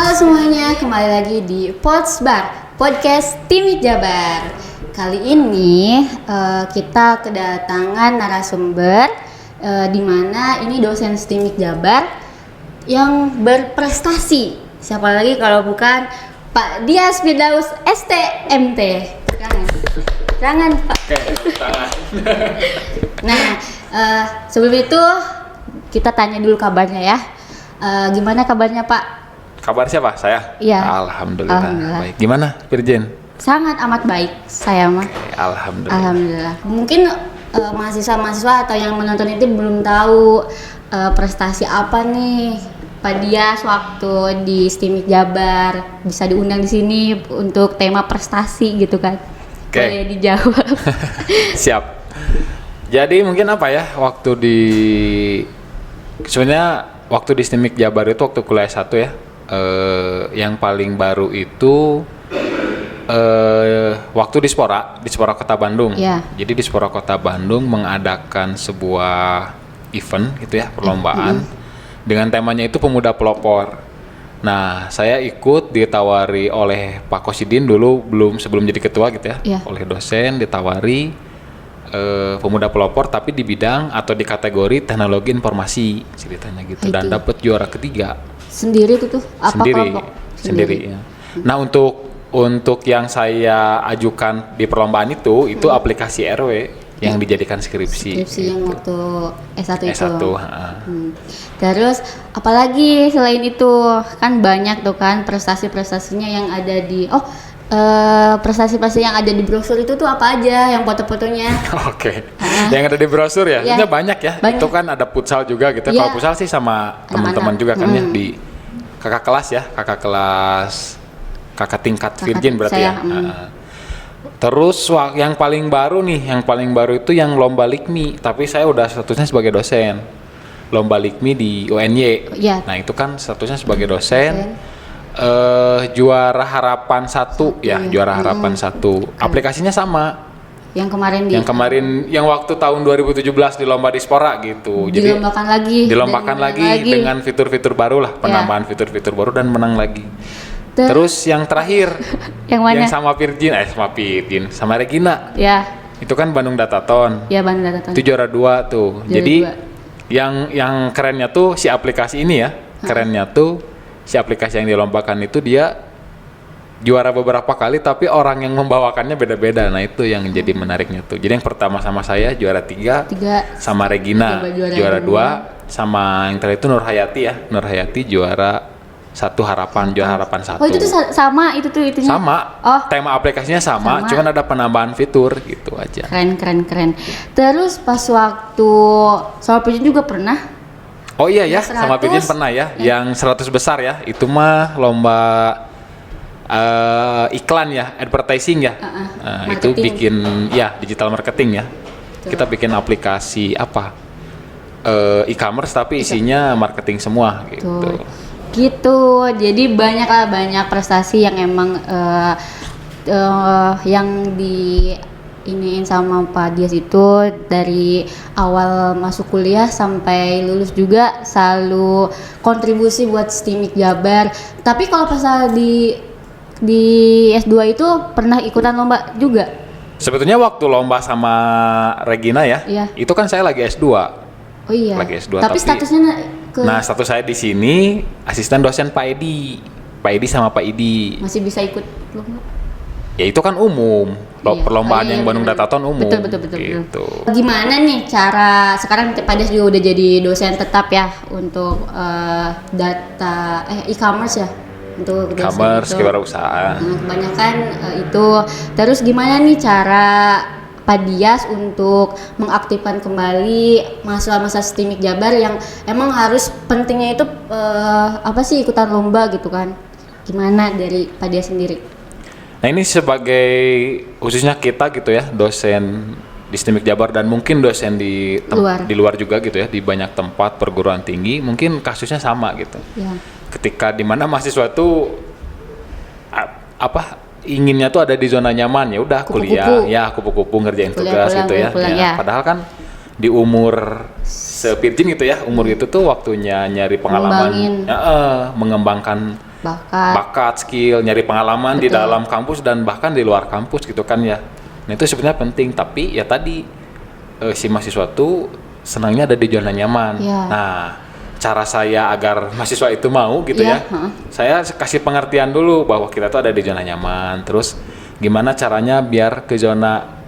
Halo semuanya, kembali lagi di Podsbar, podcast Timik Jabar. Kali ini kita kedatangan narasumber di mana ini dosen Timik Jabar yang berprestasi. Siapa lagi kalau bukan Pak Dias Firdaus STMT. Tangan Pak. Tangan. Nah, sebelum itu kita tanya dulu kabarnya ya. Gimana kabarnya Pak? Kabar siapa? Saya? Iya. Alhamdulillah. Baik. Gimana, Virgin? Sangat amat baik saya mah. Alhamdulillah. Mungkin mahasiswa-mahasiswa atau yang menonton itu belum tahu prestasi apa nih Pak Dias waktu di STIMIK Jabar, bisa diundang di sini untuk tema prestasi gitu kan. Oke. Boleh dijawab. Siap. Jadi mungkin apa ya, sebenarnya waktu di STIMIK Jabar itu waktu kuliah 1 ya, yang paling baru itu waktu di Spora Kota Bandung. Yeah. Jadi di Spora Kota Bandung mengadakan sebuah event gitu ya, perlombaan dengan temanya itu pemuda pelopor. Nah, saya ikut ditawari oleh Pak Kosidin dulu sebelum jadi ketua gitu ya, Yeah. oleh dosen ditawari pemuda pelopor tapi di bidang atau di kategori teknologi informasi ceritanya gitu, dan dapat juara ketiga. Sendiri itu tuh apa kelompok? Sendiri ya. Nah, untuk yang saya ajukan di perlombaan itu aplikasi RW yang dijadikan skripsi Yang waktu S1 itu. S1. Terus apalagi selain itu, kan banyak tuh kan prestasi-prestasinya yang ada di prestasi-prestasi yang ada di brosur itu tuh apa aja yang foto-fotonya? Oke. Yang ada di brosur ya, Ya. itu banyak ya. Banyak. Itu kan ada futsal juga gitu. Ya. Kalau futsal sih sama teman-teman juga kan ya, di kakak tingkat Virgin berarti saya, ya. Terus yang paling baru itu yang lomba LIKMI, tapi saya udah statusnya sebagai dosen. Lomba LIKMI di UNY. Ya. Nah, itu kan statusnya sebagai dosen. Juara harapan 1 ya, juara harapan 1. Aplikasinya sama. Yang kemarin Yang waktu tahun 2017 di lomba di Spora gitu. Jadi dilombakan lagi dengan fitur-fitur baru lah, penambahan fitur-fitur baru dan menang lagi. Terus yang terakhir yang mana? Yang sama Regina. Ya. Itu kan Bandung Datathon. Ya, Bandung Datathon. Itu juara 2 tuh. Jadi yang kerennya tuh si aplikasi ini ya. Kerennya tuh si aplikasi yang dilombakan itu dia juara beberapa kali tapi orang yang membawakannya beda-beda. Nah, itu yang jadi menariknya tuh. Jadi yang pertama sama saya juara 3, sama Regina juara 2, sama yang terakhir itu Nur Hayati juara 1 juara harapan 1. Oh, itu tuh sama itunya. Sama. Oh. Tema aplikasinya sama, cuman ada penambahan fitur gitu aja. Keren. Terus pas waktu soal Pirjin juga pernah? Oh iya ya, 100, sama Pirjin pernah ya, yang 100 besar ya. Itu mah lomba iklan ya, advertising ya. Itu bikin ya digital marketing ya. Kita bikin aplikasi e-commerce tapi isinya marketing semua gitu. Gitu. Jadi banyak prestasi yang emang yang di iniin sama Pak Dias itu dari awal masuk kuliah sampai lulus juga selalu kontribusi buat STIMIK Jabar. Tapi kalau pas di S2 itu pernah ikutan lomba juga? Sebetulnya waktu lomba sama Regina ya, itu kan saya lagi S2. Oh iya. Lagi S2 tapi statusnya Nah, status saya di sini asisten dosen Pak Edi sama Pak Idi. Masih bisa ikut lomba? Ya itu kan umum. Perlombaan yang Bandung Datathon umum. Betul. Gitu. Gimana nih cara sekarang Pak Dias juga udah jadi dosen tetap ya untuk e-commerce ya? Untuk e-commerce, kewirausahaan. Kebanyakan itu. Terus gimana nih cara Pak Dias untuk mengaktifkan kembali mahasiswa STIMIK Jabar yang emang harus pentingnya itu ikutan lomba gitu kan? Gimana dari Pak Dias sendiri? Nah, ini sebagai khususnya kita gitu ya, dosen di STIMIK Jabar dan mungkin dosen di luar juga gitu ya, di banyak tempat perguruan tinggi mungkin kasusnya sama gitu. Ya. Ketika di mana mahasiswa tuh inginnya tuh ada di zona nyaman, ya udah kuliah ya kupu-kupu ngerjain tugas gitu ya. Padahal kan di umur sepirjin gitu ya, umur itu tuh waktunya nyari pengalaman, mengembangkan bakat, skill, nyari pengalaman di dalam kampus dan bahkan di luar kampus gitu kan ya. Nah itu sebenarnya penting, tapi ya tadi si mahasiswa tuh senangnya ada di zona nyaman. Nah cara saya agar mahasiswa itu mau gitu ya, saya kasih pengertian dulu bahwa kita tuh ada di zona nyaman, terus gimana caranya biar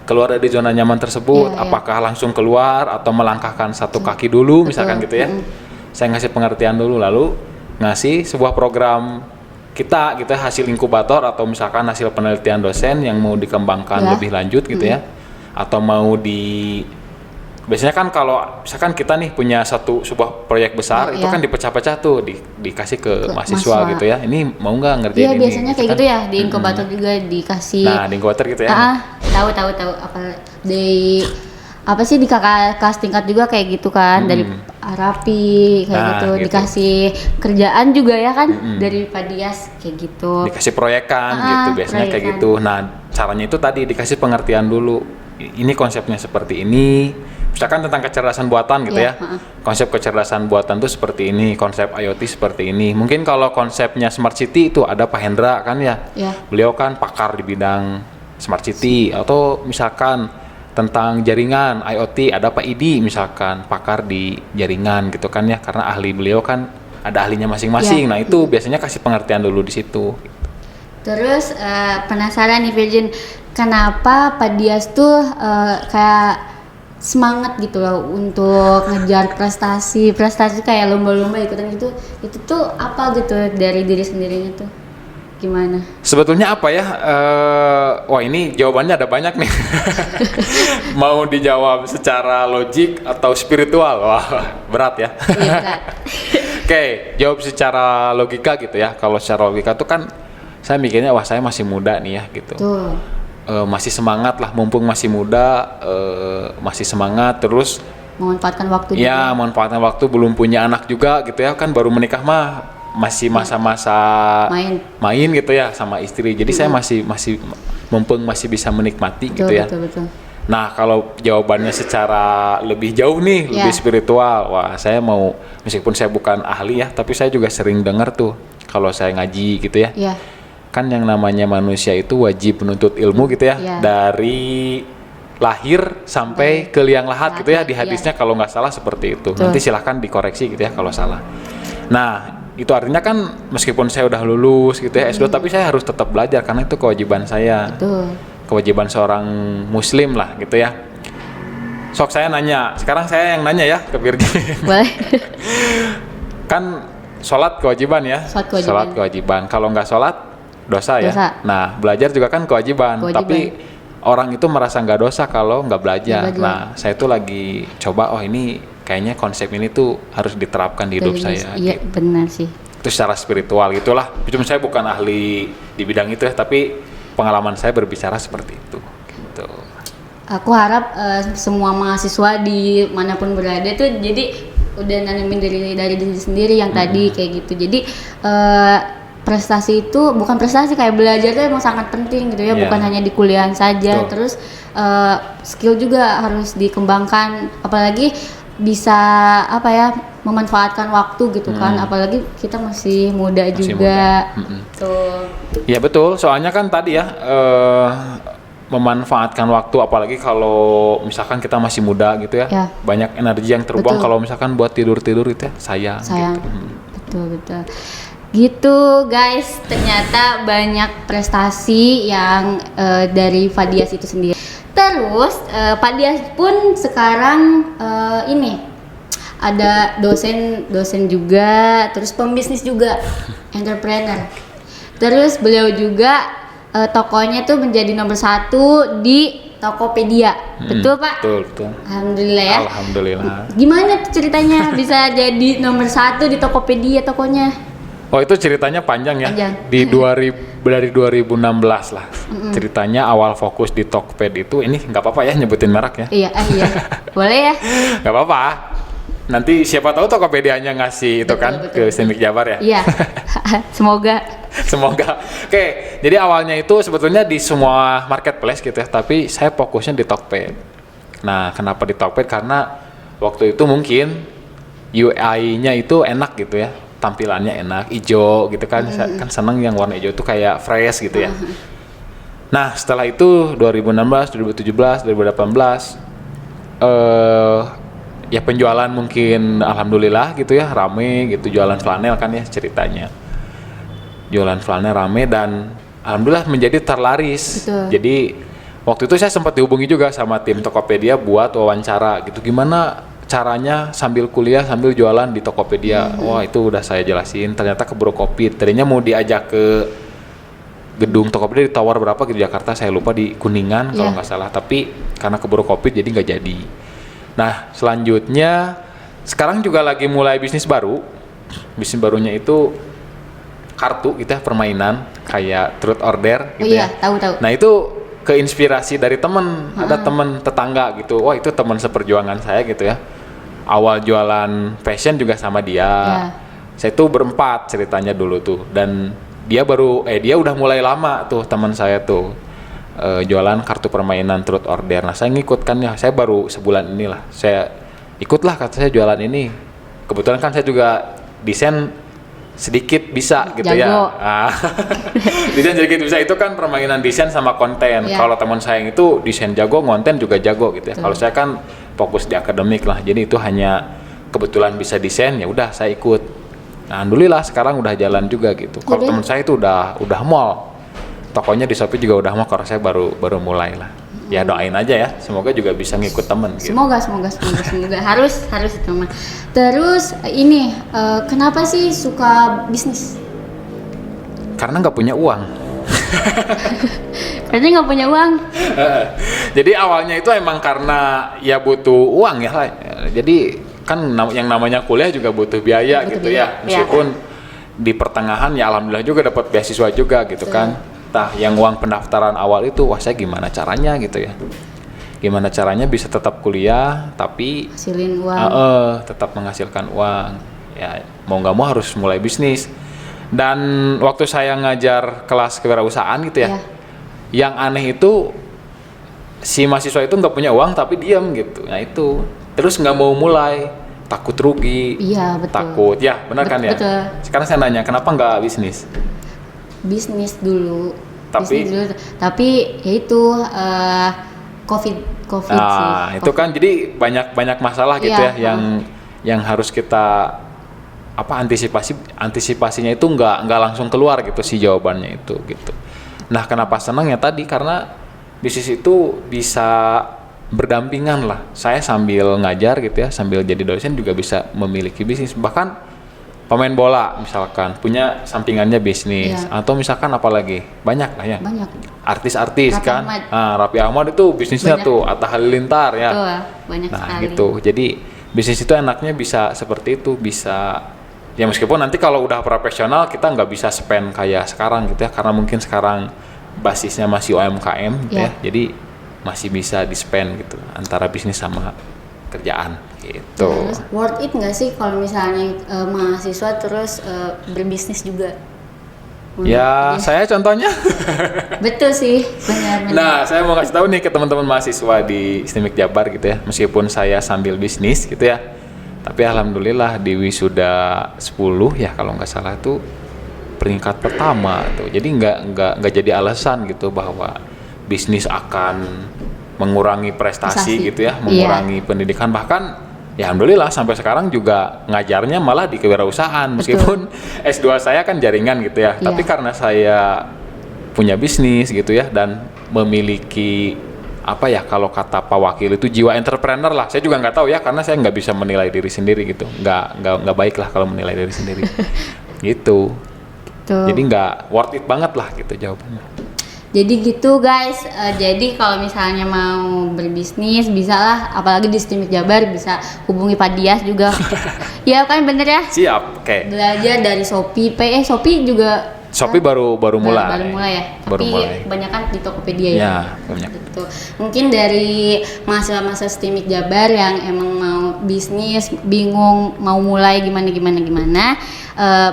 keluar dari zona nyaman tersebut, apakah langsung keluar atau melangkahkan satu kaki dulu misalkan gitu ya. Saya ngasih pengertian dulu, lalu ngasih sebuah program kita gitu, hasil inkubator atau misalkan hasil penelitian dosen yang mau dikembangkan lebih lanjut gitu ya, atau mau biasanya kan kalau misalkan kita nih punya sebuah proyek besar itu kan dipecah-pecah tuh dikasih ke mahasiswa gitu ya, ini mau nggak ngerjain ini biasanya kayak gitu ya, di inkubator juga dikasih. Nah di inkubator gitu ya, tahu apa sih di kakak kelas tingkat juga kayak gitu kan, dari Arapi kayak gitu, dikasih kerjaan juga ya kan, dari Padias kayak gitu, dikasih proyekan gitu biasanya kayak gitu. Nah caranya itu tadi dikasih pengertian dulu, ini konsepnya seperti ini, misalkan tentang kecerdasan buatan gitu ya, konsep kecerdasan buatan tuh seperti ini, konsep IoT seperti ini. Mungkin kalau konsepnya Smart City itu ada Pak Hendra kan ya, beliau kan pakar di bidang Smart City, atau misalkan tentang jaringan IoT ada Pak Idi misalkan pakar di jaringan gitu kan ya, karena beliau kan ada ahlinya masing-masing. Nah itu biasanya kasih pengertian dulu di situ. Terus penasaran nih Virgin, kenapa Pak Dias tuh kayak semangat gitu loh untuk ngejar prestasi kayak lomba-lomba ikutan gitu, itu tuh apa gitu dari diri sendirinya tuh gimana? Sebetulnya apa ya? Wah ini jawabannya ada banyak nih. Mau dijawab secara logik atau spiritual? Wah berat ya. Iya berat. Oke, jawab secara logika gitu ya. Kalau secara logika tuh kan saya mikirnya wah saya masih muda nih ya gitu. Masih semangat lah, mumpung masih muda, masih semangat, terus memanfaatkan waktu juga. Ya memanfaatkan waktu, belum punya anak juga gitu ya, kan baru menikah mah masih masa-masa main gitu ya sama istri. Jadi saya masih mumpung masih bisa menikmati gitu ya. Betul. Nah kalau jawabannya secara lebih jauh nih, lebih spiritual, wah saya mau, meskipun saya bukan ahli ya, tapi saya juga sering dengar tuh kalau saya ngaji gitu ya. Kan yang namanya manusia itu wajib menuntut ilmu gitu ya, dari lahir sampai ke liang lahat gitu ya, di hadisnya kalau nggak salah seperti itu. Nanti silahkan dikoreksi gitu ya kalau salah. Nah itu artinya kan meskipun saya udah lulus gitu ya S2, tapi saya harus tetap belajar karena itu kewajiban saya. Kewajiban seorang muslim lah gitu ya. Sok saya nanya, sekarang saya yang nanya ya ke Virgin. Boleh. Kan sholat kewajiban ya. Sholat kewajiban. Kalau nggak sholat dosa ya. Nah belajar juga kan kewajiban. Tapi orang itu merasa nggak dosa kalau nggak belajar. Nah saya tuh lagi coba, ini kayaknya konsep ini tuh harus diterapkan di hidup saya. Iya gitu. Benar sih. Itu secara spiritual gitulah. Cuma saya bukan ahli di bidang itu ya, tapi pengalaman saya berbicara seperti itu. Gitu. Aku harap semua mahasiswa di manapun berada tuh jadi udah nanamin dari diri sendiri yang tadi kayak gitu. Jadi prestasi itu bukan prestasi, kayak belajar tuh emang sangat penting gitu ya, bukan hanya di kuliahan saja. Terus skill juga harus dikembangkan, apalagi bisa memanfaatkan waktu gitu kan, apalagi kita masih muda juga. Tuh. Ya betul, soalnya kan tadi ya memanfaatkan waktu, apalagi kalau misalkan kita masih muda gitu ya, banyak energi yang terbuang kalau misalkan buat tidur itu ya sayang. Gitu. Betul. Gitu guys, ternyata banyak prestasi yang dari Fadias itu sendiri. Terus Pak Dias pun sekarang ada dosen juga, terus pembisnis juga, entrepreneur. Terus beliau juga tokonya tuh menjadi nomor 1 di Tokopedia. Betul Pak? Betul. Alhamdulillah ya. Alhamdulillah. Gimana tuh ceritanya bisa jadi nomor 1 di Tokopedia tokonya? Oh itu ceritanya panjang ya. Dari 2016 lah. Ceritanya awal fokus di Tokped itu, ini nggak apa-apa ya nyebutin merek ya? Iya. Boleh ya? Nggak apa-apa. Nanti siapa tahu Tokopedia-nya ngasih itu ke Stimik Jabar ya? Iya. Semoga. Oke, jadi awalnya itu sebetulnya di semua marketplace gitu ya, tapi saya fokusnya di Tokped. Nah, kenapa di Tokped? Karena waktu itu mungkin UI-nya itu enak gitu ya. tampilannya enak, hijau gitu kan. Kan seneng yang warna hijau itu kayak fresh gitu ya. Nah, setelah itu 2016, 2017, 2018 ya penjualan mungkin alhamdulillah gitu ya, rame gitu, jualan flanel kan ya ceritanya. Jualan flanel rame dan alhamdulillah menjadi terlaris. Betul. Jadi waktu itu saya sempat dihubungi juga sama tim Tokopedia buat wawancara gitu, gimana caranya sambil kuliah sambil jualan di Tokopedia. Wah, itu udah saya jelasin, ternyata keburu Covid. Tadinya mau diajak ke gedung Tokopedia di tower berapa gitu Jakarta, saya lupa, di Kuningan kalau nggak salah, tapi karena keburu Covid jadi nggak jadi. Nah, selanjutnya sekarang juga lagi mulai bisnis baru. Bisnis barunya itu kartu gitu ya, permainan kayak truth order gitu ya. Tahu. Nah, itu keinspirasi dari temen, ada temen tetangga gitu. Wah, itu teman seperjuangan saya gitu ya. Awal jualan fashion juga sama dia. Saya tuh berempat ceritanya dulu tuh, dan dia udah mulai lama tuh teman saya tuh jualan kartu permainan truth order. Nah, saya ngikut kan ya, saya baru sebulan inilah saya ikutlah, kata saya jualan ini. Kebetulan kan saya juga desain sedikit bisa gitu. Jago. Ya. Desain sedikit bisa, itu kan permainan desain sama konten. Kalau teman saya itu desain jago, konten juga jago gitu ya. Kalau saya kan fokus di akademik lah, jadi itu hanya kebetulan bisa desain, ya udah saya ikut. Nah, alhamdulillah sekarang udah jalan juga gitu. Kalau teman saya itu udah mall. Tokonya di Shopee juga udah mall, kalau saya baru mulai lah. Ya doain aja ya, semoga juga bisa ngikut temen gitu. Semoga harus itu mah. Terus ini kenapa sih suka bisnis? Karena nggak punya uang. Karena nggak punya uang. Jadi awalnya itu emang karena ya butuh uang ya. Jadi kan yang namanya kuliah juga butuh biaya gitu ya. Meskipun di pertengahan ya alhamdulillah juga dapat beasiswa juga gitu kan. Nah, yang uang pendaftaran awal itu, wah saya gimana caranya gitu ya. Gimana caranya bisa tetap kuliah tapi hasilin uang. Tetap menghasilkan uang. Ya mau nggak mau harus mulai bisnis. Dan waktu saya ngajar kelas kewirausahaan gitu ya. Yang aneh itu si mahasiswa itu nggak punya uang tapi diam gitu. Nah itu terus nggak mau mulai, takut rugi. Iya betul. Takut ya, benar kan ya. Betul. Sekarang saya nanya, kenapa nggak bisnis? Bisnis dulu. Tapi ya itu COVID sih. Itu kan jadi banyak masalah gitu ya yang harus kita antisipasinya itu nggak langsung keluar gitu sih jawabannya itu gitu. Nah, kenapa senang ya tadi karena bisnis itu bisa berdampingan lah. Saya sambil ngajar gitu ya, sambil jadi dosen juga bisa memiliki bisnis. Bahkan pemain bola misalkan punya sampingannya bisnis, atau misalkan apalagi banyak lah ya. Banyak. Artis-artis kan. Raffi Ahmad itu bisnisnya banyak. Tuh Atta Halilintar ya. Betul, banyak sekali. Gitu. Jadi bisnis itu enaknya bisa seperti itu, bisa ya meskipun nanti kalau udah profesional kita nggak bisa spend kayak sekarang gitu ya, karena mungkin sekarang basisnya masih UMKM gitu ya. Jadi masih bisa di-spend gitu antara bisnis sama kerjaan gitu. Terus worth it nggak sih kalau misalnya mahasiswa terus berbisnis juga? Ya, saya contohnya. Betul sih, benar. Nah, saya mau kasih tahu nih ke teman-teman mahasiswa di STIMIK Jabar gitu ya. Meskipun saya sambil bisnis gitu ya, tapi alhamdulillah di wisuda 10 ya kalau nggak salah tuh peringkat pertama tuh. Jadi nggak jadi alasan gitu bahwa bisnis akan mengurangi prestasi gitu ya, mengurangi pendidikan. Bahkan ya alhamdulillah sampai sekarang juga ngajarnya malah di kewirausahaan. Meskipun S2 saya kan jaringan gitu ya, tapi karena saya punya bisnis gitu ya dan memiliki kalau kata Pak Wakil itu jiwa entrepreneur lah. Saya juga nggak tahu ya, karena saya nggak bisa menilai diri sendiri gitu. Nggak baik lah kalau menilai diri sendiri. Gitu. Jadi nggak worth it banget lah gitu jawabannya. Jadi gitu guys, jadi kalau misalnya mau berbisnis bisa lah, apalagi di STIMIK Jabar bisa hubungi Pak Dias juga. Ya kan bener ya? Siap, oke. Belajar dari Shopee, Shopee juga. Shopee baru mulai. Baru mulai ya. Tapi kebanyakan di Tokopedia ya. Ya, banyak. Gitu. Mungkin dari mahasiswa STIMIK Jabar yang emang mau bisnis, bingung mau mulai gimana,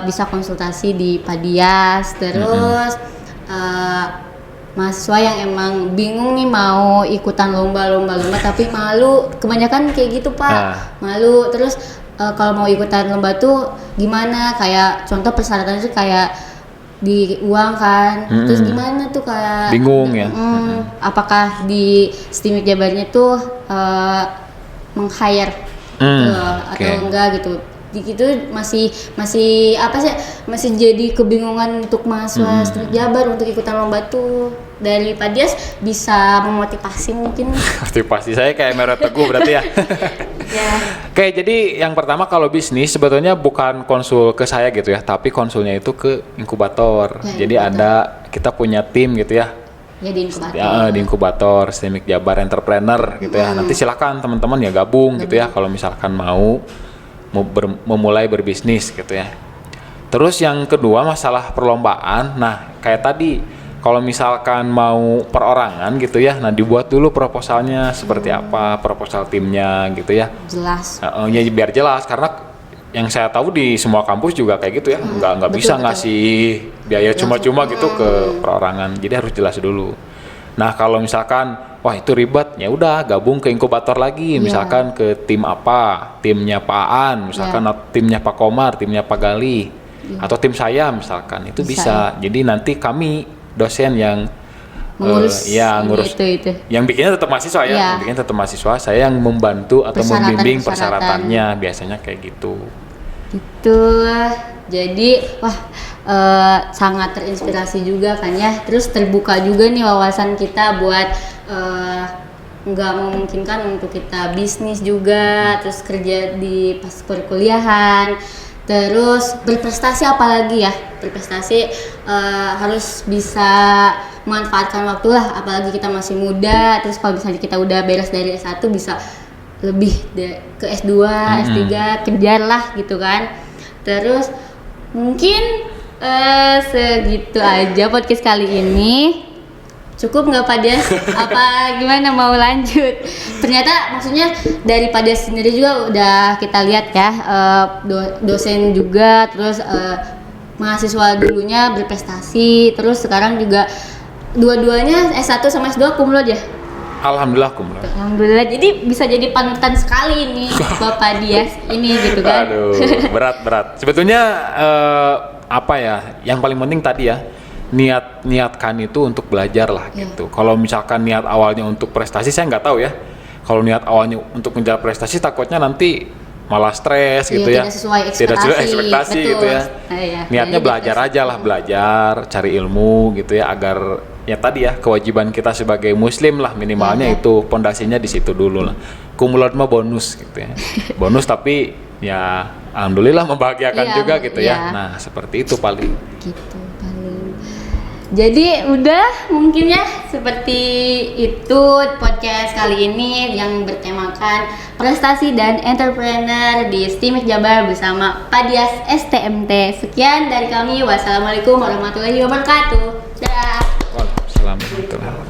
bisa konsultasi di Pak Dias. Terus mahasiswa yang emang bingung nih mau ikutan lomba tapi malu, kebanyakan kayak gitu Pak. Malu, terus kalau mau ikutan lomba tuh gimana, kayak contoh persyaratannya tuh kayak di uang kan, terus gimana tuh kayak bingung ya. Apakah di STIMIK Jabarnya tuh meng-hire atau enggak gitu. Itu masih apa sih, masih jadi kebingungan untuk mahasiswa STIMIK Jabar untuk ikutan lomba tuh. Dari Pak Dias bisa memotivasi mungkin. Motivasi saya kayak Merah Teguh berarti ya. Ya. Oke, jadi yang pertama kalau bisnis sebetulnya bukan konsul ke saya gitu ya, tapi konsulnya itu ke inkubator. Ya, jadi ada, kita punya tim gitu ya. Ya di inkubator. Ya, di inkubator STIMIK Jabar Entrepreneur gitu ya. Nanti silakan teman-teman ya gabung gitu ya kalau misalkan mau memulai berbisnis gitu ya. Terus yang kedua masalah perlombaan. Nah, kayak tadi kalau misalkan mau perorangan gitu ya, nah dibuat dulu proposalnya seperti apa, proposal timnya gitu ya. Jelas. Ya biar jelas, karena yang saya tahu di semua kampus juga kayak gitu ya, nggak bisa ngasih biaya cuma-cuma gitu ke perorangan, jadi harus jelas dulu. Nah kalau misalkan wah itu ribet, ya udah gabung ke inkubator lagi, misalkan ke tim apa, timnya Pak Aan, misalkan timnya Pak Komar, timnya Pak Gali, atau tim saya misalkan, itu bisa. Jadi nanti kami dosen yang ngurus itu. Yang bikinnya tetap mahasiswa ya, yang bikinnya tetap mahasiswa, saya yang membantu atau membimbing persyaratannya, biasanya kayak gitu. Gitu. Jadi sangat terinspirasi juga kan ya. Terus terbuka juga nih wawasan kita buat nggak memungkinkan untuk kita bisnis juga, terus kerja di pas perkuliahan. Terus berprestasi apalagi ya, berprestasi harus bisa memanfaatkan waktu lah, apalagi kita masih muda. Terus kalau misalnya kita udah beres dari S1 bisa lebih ke S2, S3, kejar lah gitu kan. Terus mungkin segitu aja podcast kali ini. Cukup nggak Pak Dias? Apa gimana mau lanjut? Ternyata maksudnya dari Pak Dias sendiri juga udah kita lihat ya, dosen juga, terus mahasiswa dulunya berprestasi, terus sekarang juga dua-duanya S1 sama S2 kumlot ya? Alhamdulillah kumlot. Alhamdulillah, jadi bisa jadi panutan sekali nih Bapak Dias ini gitu kan? Aduh, berat. Sebetulnya apa ya, yang paling penting tadi ya, niatkan itu untuk belajar lah gitu. Kalau misalkan niat awalnya untuk prestasi, saya nggak tahu ya. Kalau niat awalnya untuk mengejar prestasi, takutnya nanti malah stres gitu ya. Tidak sesuai ekspektasi gitu ya. Niatnya belajar aja lah, belajar, cari ilmu gitu ya, agar ya tadi ya kewajiban kita sebagai muslim lah minimalnya itu pondasinya di situ dulu lah. Kumlot mah bonus gitu ya. Bonus tapi ya alhamdulillah membahagiakan juga gitu ya. Nah, seperti itu paling. Gitu. Jadi udah mungkin ya seperti itu podcast kali ini yang bertemakan prestasi dan entrepreneur di STIMIK Jabar bersama Pak Dias STMT. Sekian dari kami. Wassalamualaikum warahmatullahi wabarakatuh. Dadah. Waalaikumsalam warahmatullahi wabarakatuh.